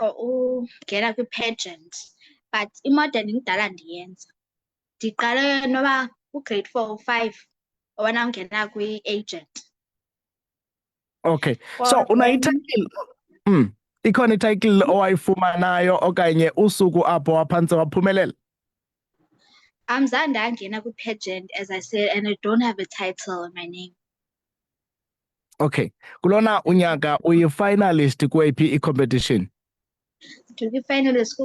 ungena kwi-pageant, but imodern ngidala ndiyenza. Ndiqale noba u-grade 4 or 5 owona ungena kwi-agent. Okay, so unayititle ikhona ititle owayifumanayo okanye usuku apho waphantse waphumelela? Zange ndangena kwi-pageant, as I said, and I don't have a title in my name. Okay, kulona unyaka uyi-finalist kweyiphi i-competition? Ndikwi-finalist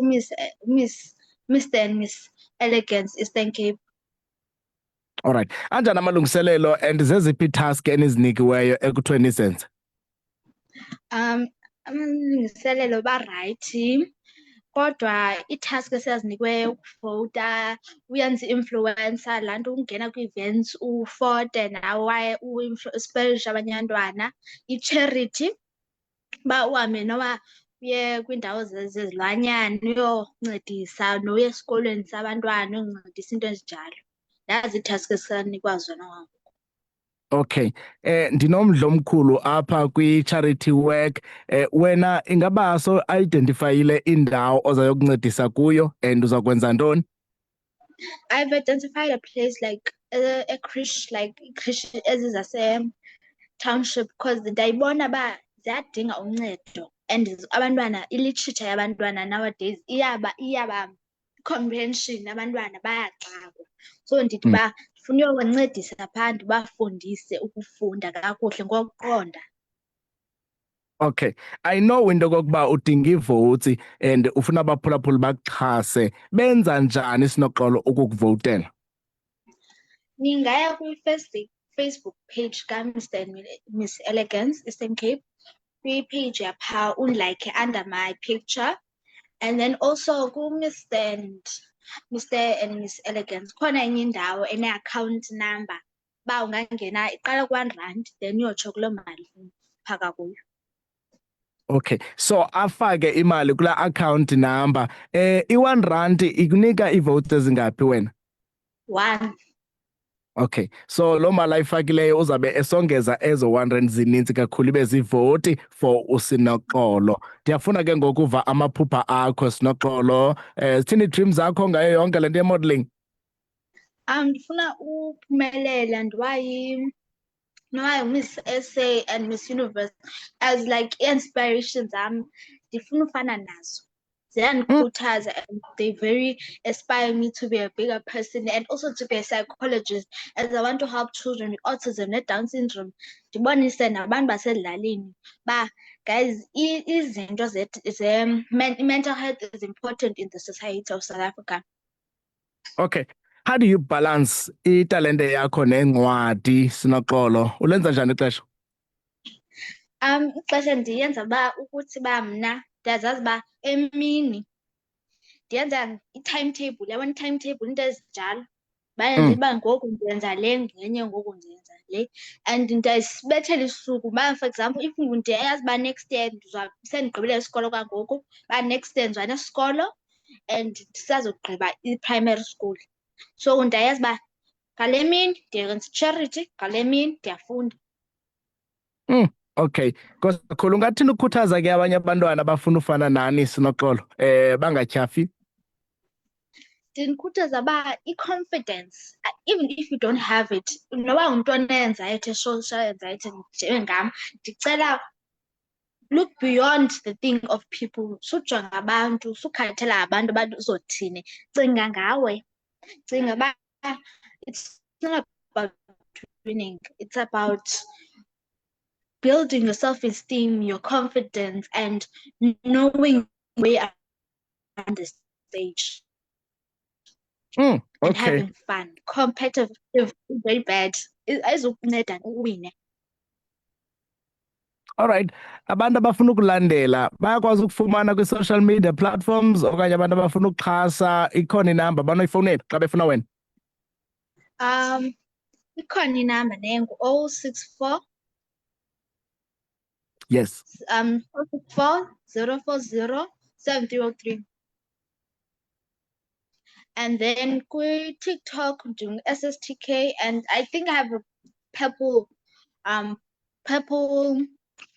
Mr and Miss Elegance Eastern Cape. Alright, anjani amalungiselelo and zeziphi task enizinikiweyo ekuthiweni nizenze? Amalungiselelo barayithi, kodwa ii-task esiyazinikweyo ukuvota, uyenza i-influencer, laa nto ungena kwii-events ufote nawe uspeyishe abanye abantwana. I-charity, uba uhambe noba uye kwiindawo zezilwanyana uyoncedisa, noya esikolweni sabantwana uyoncedisa, iinto ezinjalo. Nazi ii-task esisanikwa zona ngoku. Okay, ndinomdla omkhulu apha kwi-charity work. Wena ingaba so-identifayile indawo ozayokuncedisa kuyo and uzakwenza ntoni? I've identified a place like a creche, like creche ezizase-township, because ndayibona uba ziyadinga uncedo and abantwana, iliterature yabantwana nowadays iyaba comprehension, abantwana bayaxakwa. So ndithi uba ndifuna uyoncedisa phaa, ndibafundise ukufunda kakuhle ngokuqonda. Okay, I know into yokokuba udinga ivoti and ufuna abaphulaphuli bakuxhase. Benza njani Sinoxolo ukukuvotela? Ningaya kwi-Facebook page ka-Mr and Miss Elegance Eastern Cape, kwi-page yapha unlike under my picture, and then also ku-Mr and Miss Elegance khona enye indawo ene-account number, uba ungangena iqala ku-R1 then uyotsho kuloo mali phaka kuyo. Okay, so afake imali kula account number. I-R1 ikunika iivotes ezingaphi wena? 1. Okay, so lo mali ayifakileyo uzabe esongeza ezo R1 zininzi kakhulu ibe zivoti for uSinoxolo. Ndiyafuna ke ngokuva amaphupha akho Sinoxolo. Zithini ii-dreams zakho ngayo yonke le nto ye-modeling? Ndifuna uphumelela Miss SA and Miss Universe as like inspirations zam. Ndifuna ufana nazo. Ziyandikhuthaza and they very inspire me to be a bigger person and also to be a psychologist, as I want to help children with autism ne-Down syndrome. Ndibonise nabantu basezilalini ba guys, izinto mental health is important in the society of South Africa. Okay, how do you balance italente yakho nencwadi Sinoxolo? Ulenza njani ixesha? Ixesha ndiyenza ukuthi mna ndiyazazi uba emini ndiyenza i-timetable, yabona i-timetable, into ezinjalo. Ndithi uba ngoku ndiyenza le, ngenye ngoku ndiyenza le, and ndiyasibethela isuku uba for example if ndiyayazi uba next year sendigqibile isikolo kwangoku, uba next year ndiza nesikolo and ndisazogqiba i-primary school. So ndiyayazi uba ngale mini ndiyenza i-charity, ngale mini ndiyafunda. Okay, kakhulu ungathini ukukhuthaza ke abanye abantwana abafuna ufana nani Sinoxolo bangatyhafi? Ndinikhuthaza uba i-confidence, even if you don't have it, noba ngumntu one-anxiety, social anxiety njengam, ndicela look beyond the thing of people. Sujonga abantu, sukhathela abantu uzothini. Cinga ngawe, cinga uba it's not about winning, it's about building your self-esteem, your confidence, and knowing where you are on the stage. Okay. And having fun. Competitive is very bad. Ayizukunceda uwine. Alright, abantu abafuna ukulandela bayakwazi ukufumana kwi-social media platforms okanye abantu abafuna ukuxhasa, ikhona inamba banoyifowunela xa befuna wena? Ikhona inamba nengu 064. Yes. 064 040 7303. And then TikTok doing SSTK, and I think I have a purple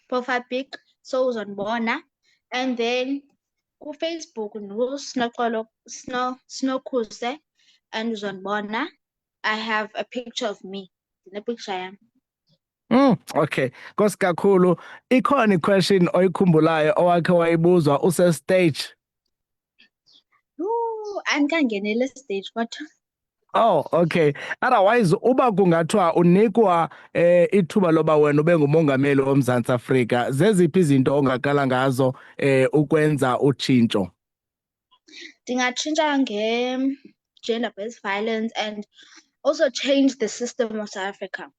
profile pic, so on Bona. And then KuFacebook Snokhuse and uzondibona. I have a picture of me. Picture yami. Okay. Nkosi kakhulu. Ikhona i-question oyikhumbulayo owakhe wayibuzwa use-stage? Andikangenela stage kodwa. Oh, okay. Otherwise uba kungathiwa unikwa ithuba loba wena ube ngumongameli woMzantsi Afrika, zeziphi izinto ongaqala ngazo ukwenza utshintsho? Ndingatshintsha nge-gender-based violence and also change the system of South Africa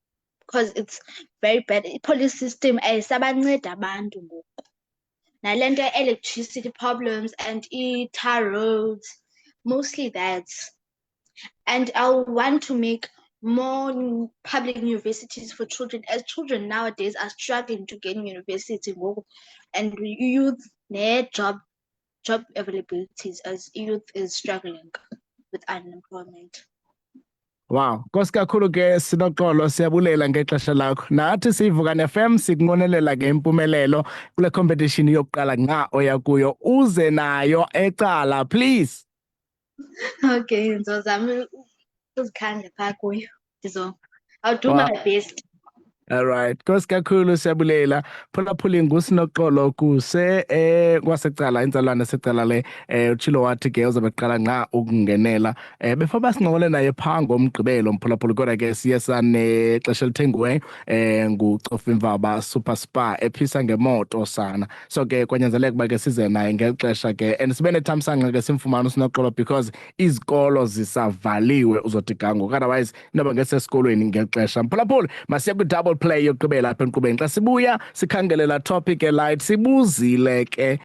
because it's very bad. I-police system ayisabancedi abantu ngoku. Nale nto electricity problems and tar roads, mostly that. And I want to make more public universities for children, as children nowadays are struggling to get in university ngoku, and youth their job availabilities as youth is struggling with unemployment. Wow, Nkosi kakhulu ke Sinoxolo, siyabulela ngexesha lakho. Nathi siyiVukani FM sikunqonelela ngempumelelo kule competition yokuqala nqa oya kuyo, uze nayo ecala please. Okay, ngizozama ukuzikhandla phaa kuyo. I'll do my best. All right. Nkosi kakhulu siyabulela. Phulaphuli nguSinoxolo kuse kwasecala inzalwane secala le utshilo wathi ke uzabe qala nqa ukungenela. Before basinqokole naye phaa ngomgqibelo mphulaphuli kodwa ke siye sanexesha elithengiweyo nguCofa Imvaba Super Spa ephisa ngemoto sana. So ke kwanyanzeleka uba ke size naye ngexesha ke and sibe nethamsanqa ke simfumana uSinoxolo because izikolo zisavaliwe uzothi gango. Otherwise inoba ngesesikolweni ngexesha. Mphulaphuli masiye kwi-double play yokugqibela apha enkqubeni. Xa sibuya sikhangelela topic elight sibuzile ke